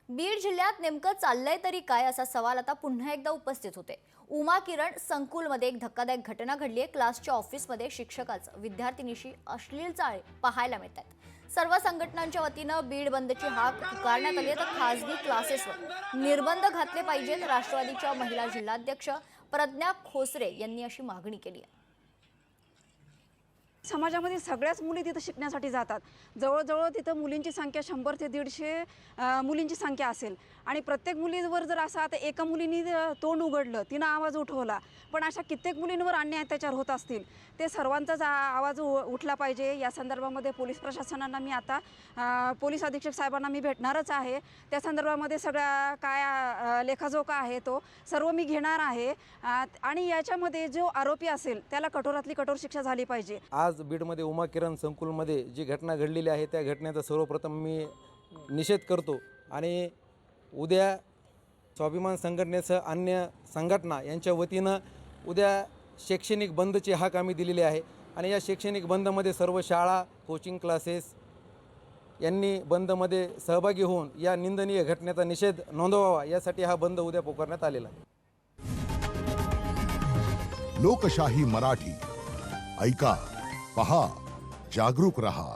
बीड जिल्ह्यात नेमकं चाललंय तरी काय असा सवाल आता पुन्हा एकदा उपस्थित होते। उमा किरण संकुलमध्ये एक धक्कादायक घटना घडली आहे। क्लासच्या ऑफिसमध्ये शिक्षकाचं विद्यार्थिनीशी अश्लील चाळे पाहायला मिळतात। सर्व संघटनांच्या वतीनं बीड बंदची हाक पुकारण्यात आली आहे, तर खासगी क्लासेसवर निर्बंध घातले पाहिजेत। राष्ट्रवादीच्या महिला जिल्हाध्यक्ष प्रज्ञा खोसरे यांनी अशी मागणी केली आहे। समाजामध्ये सगळ्याच मुली तिथे शिकण्यासाठी जातात। जवळजवळ तिथं मुलींची संख्या 100 ते 150 मुलींची संख्या असेल आणि प्रत्येक मुलीवर जर असं आता एका मुलीने तोंड उघडलं, तिनं आवाज उठवला, पण अशा कित्येक मुलींवर अन्याय अत्याचार होत असतील, ते सर्वांचाच आवाज उठला पाहिजे। या संदर्भामध्ये पोलीस प्रशासनाला मी आता पोलीस अधीक्षक साहेबांना मी भेटणारच आहे। त्या संदर्भामध्ये सगळ्या काय लेखाजोखा आहे तो सर्व मी घेणार आहे आणि याच्यामध्ये जो आरोपी असेल त्याला कठोरातली कठोर शिक्षा झाली पाहिजे। आज बीडमध्ये उमा किरण संकुलमध्ये जी घटना घडलेली आहे त्या घटनेचा सर्वप्रथम मी निषेध करतो आणि उद्या स्वाभिमान संघटनेसह अन्य संघटना यांच्या वतीनं उद्या शैक्षणिक बंदची हाक आम्ही दिलेली आहे आणि या शैक्षणिक बंदमध्ये सर्व शाळा, कोचिंग क्लासेस यांनी बंदमध्ये सहभागी होऊन या निंदनीय घटनेचा निषेध नोंदवावा, यासाठी हा बंद उद्या पुकारण्यात आलेला आहे। लोकशाही मराठी ऐका, पहा, जागरूक रहा।